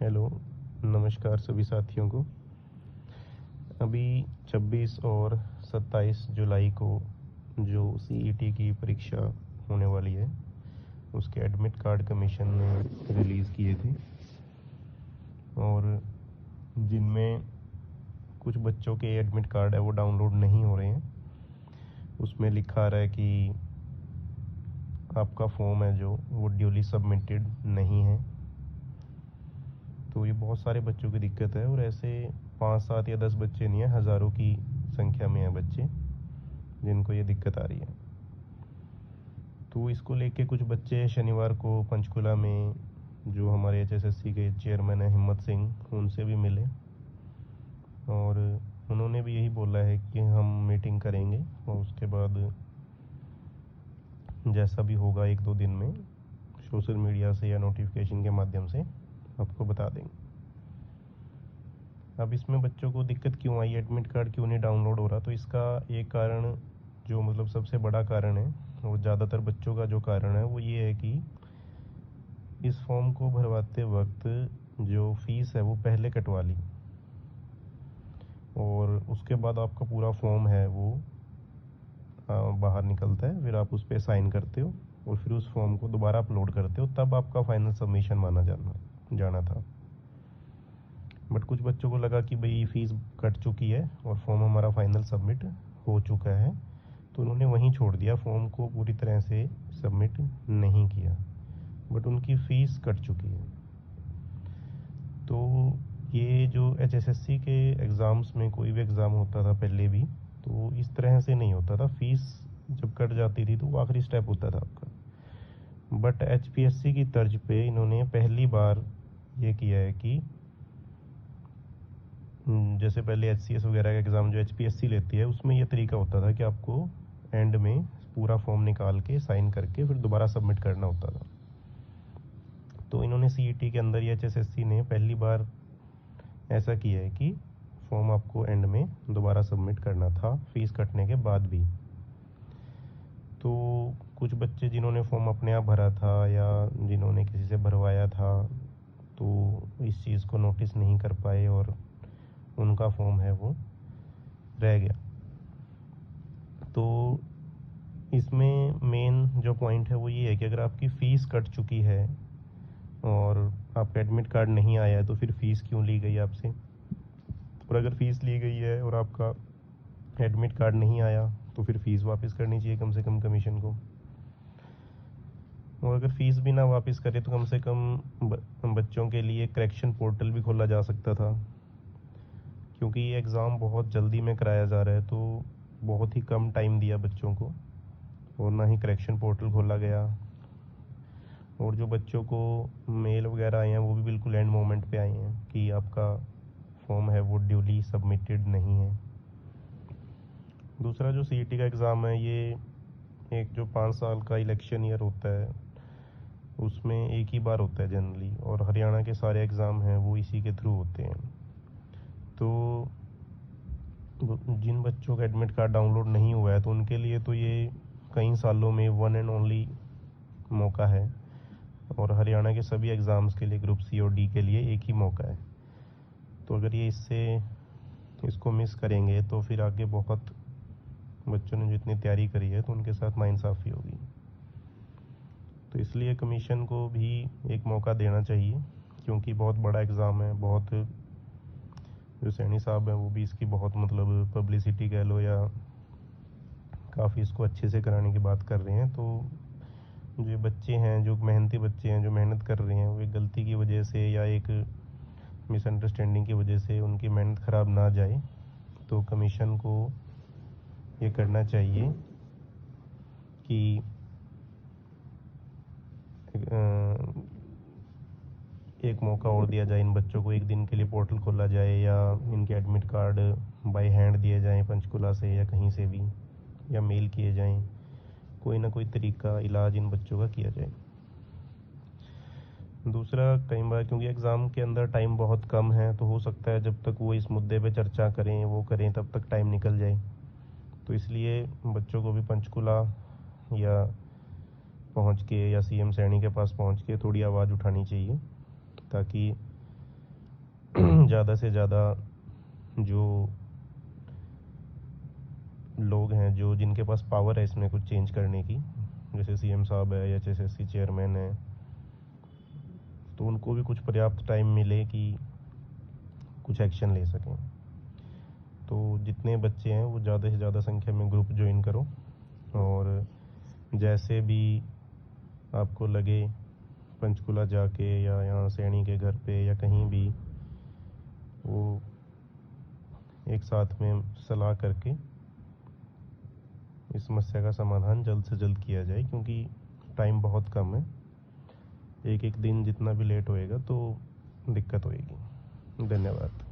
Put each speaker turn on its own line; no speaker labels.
Hello, नमस्कार सभी साथियों को। अभी 26 और 27 जुलाई को जो सीईटी की परीक्षा होने वाली है, उसके एडमिट कार्ड कमीशन ने रिलीज़ किए थे और जिनमें कुछ बच्चों के एडमिट कार्ड है वो डाउनलोड नहीं हो रहे हैं। उसमें लिखा आ रहा है कि आपका फॉर्म है जो वो ड्यूली सबमिटेड नहीं है। तो ये बहुत सारे बच्चों की दिक्कत है और ऐसे 5, 7 या 10 बच्चे नहीं है, हज़ारों की संख्या में है बच्चे जिनको ये दिक्कत आ रही है। तो इसको लेके कुछ बच्चे शनिवार को पंचकुला में जो हमारे एचएसएससी के चेयरमैन हैं हिम्मत सिंह, उनसे भी मिले और उन्होंने भी यही बोला है कि हम मीटिंग करेंगे और उसके बाद जैसा भी होगा 1-2 दिन में सोशल मीडिया से या नोटिफिकेशन के माध्यम से आपको बता देंगे। अब इसमें बच्चों को दिक्कत क्यों आई, एडमिट कार्ड क्यों नहीं डाउनलोड हो रहा, तो इसका एक कारण जो मतलब सबसे बड़ा कारण है और ज़्यादातर बच्चों का जो कारण है वो ये है कि इस फॉर्म को भरवाते वक्त जो फीस है वो पहले कटवा ली और उसके बाद आपका पूरा फॉर्म है वो बाहर निकलता है, फिर आप उस पर साइन करते हो और फिर उस फॉर्म को दोबारा अपलोड करते हो, तब आपका फाइनल सबमिशन माना जाना था। बट कुछ बच्चों को लगा कि भाई फीस कट चुकी है और फॉर्म हमारा फाइनल सबमिट हो चुका है, तो उन्होंने वहीं छोड़ दिया, फॉर्म को पूरी तरह से सबमिट नहीं किया, बट उनकी फ़ीस कट चुकी है। तो ये जो एचएसएससी के एग्ज़ाम्स में कोई भी एग्ज़ाम होता था पहले भी, तो इस तरह से नहीं होता था। फ़ीस जब कट जाती थी तो वो आखिरी स्टेप होता था आपका। बट एचपीएससी की तर्ज पे इन्होंने पहली बार ये किया है कि जैसे पहले एचसीएस वगैरह का एग्ज़ाम जो एचपीएससी लेती है उसमें ये तरीका होता था कि आपको एंड में पूरा फॉर्म निकाल के साइन करके फिर दोबारा सबमिट करना होता था। तो इन्होंने सीईटी के अंदर या एचएसएससी ने पहली बार ऐसा किया है कि फॉर्म आपको एंड में दोबारा सबमिट करना था फीस कटने के बाद भी। तो कुछ बच्चे जिन्होंने फॉर्म अपने आप भरा था या जिन्होंने किसी से भरवाया था तो इस चीज़ को नोटिस नहीं कर पाए और उनका फॉर्म है वो रह गया। तो इसमें मेन जो पॉइंट है वो ये है कि अगर आपकी फ़ीस कट चुकी है और आपका एडमिट कार्ड नहीं आया है तो फिर फ़ीस क्यों ली गई आपसे, और अगर फ़ीस ली गई है और आपका एडमिट कार्ड नहीं आया तो फिर फ़ीस वापस करनी चाहिए कम से कम कमीशन को। और अगर फ़ीस भी ना वापस करे तो कम से कम बच्चों के लिए करेक्शन पोर्टल भी खोला जा सकता था, क्योंकि ये एग्ज़ाम बहुत जल्दी में कराया जा रहा है तो बहुत ही कम टाइम दिया बच्चों को और ना ही करेक्शन पोर्टल खोला गया। और जो बच्चों को मेल वगैरह आए हैं वो भी बिल्कुल एंड मोमेंट पे आए हैं कि आपका फॉर्म है वो ड्यूली सबमिटेड नहीं है। दूसरा जो सीईटी का एग्ज़ाम है ये एक जो 5 साल का इलेक्शन ईयर होता है उसमें एक ही बार होता है जनरली, और हरियाणा के सारे एग्ज़ाम हैं वो इसी के थ्रू होते हैं। तो जिन बच्चों का एडमिट कार्ड डाउनलोड नहीं हुआ है तो उनके लिए तो ये कई सालों में वन एंड ओनली मौका है, और हरियाणा के सभी एग्ज़ाम्स के लिए ग्रुप सी और डी के लिए एक ही मौका है। तो अगर ये इसको मिस करेंगे तो फिर आगे बहुत बच्चों ने जो इतनी तैयारी करी है तो उनके साथ नाइंसाफ़ी होगी। तो इसलिए कमीशन को भी एक मौका देना चाहिए, क्योंकि बहुत बड़ा एग्ज़ाम है। बहुत जो सैनी साहब हैं वो भी इसकी बहुत मतलब पब्लिसिटी कह लो या काफ़ी इसको अच्छे से कराने की बात कर रहे हैं। तो जो बच्चे हैं, जो मेहनती बच्चे हैं, जो मेहनत कर रहे हैं, वो एक गलती की वजह से या एक मिसअंडरस्टैंडिंग की वजह से उनकी मेहनत ख़राब ना जाए, तो कमीशन को ये करना चाहिए कि एक मौका और दिया जाए इन बच्चों को, एक दिन के लिए पोर्टल खोला जाए या इनके एडमिट कार्ड बाय हैंड दिए जाएं पंचकुला से या कहीं से भी, या मेल किए जाएं, कोई ना कोई तरीका इलाज इन बच्चों का किया जाए। दूसरा, कई बार क्योंकि एग्ज़ाम के अंदर टाइम बहुत कम है तो हो सकता है जब तक वो इस मुद्दे पे चर्चा करें वो करें तब तक टाइम निकल जाए। तो इसलिए बच्चों को भी पंचकुला या पहुंच के या सीएम सैनी के पास पहुंच के थोड़ी आवाज़ उठानी चाहिए, ताकि ज़्यादा से ज़्यादा जो लोग हैं जो जिनके पास पावर है इसमें कुछ चेंज करने की, जैसे सीएम साहब है या एचएसएससी चेयरमैन है, तो उनको भी कुछ पर्याप्त टाइम मिले कि कुछ एक्शन ले सकें। तो जितने बच्चे हैं वो ज़्यादा से ज़्यादा संख्या में ग्रुप ज्वाइन करो, और जैसे भी आपको लगे पंचकुला जाके या यहाँ सैनी के घर पे या कहीं भी, वो एक साथ में सलाह करके इस समस्या का समाधान जल्द से जल्द किया जाए, क्योंकि टाइम बहुत कम है। एक एक दिन जितना भी लेट होएगा तो दिक्कत होएगी। धन्यवाद।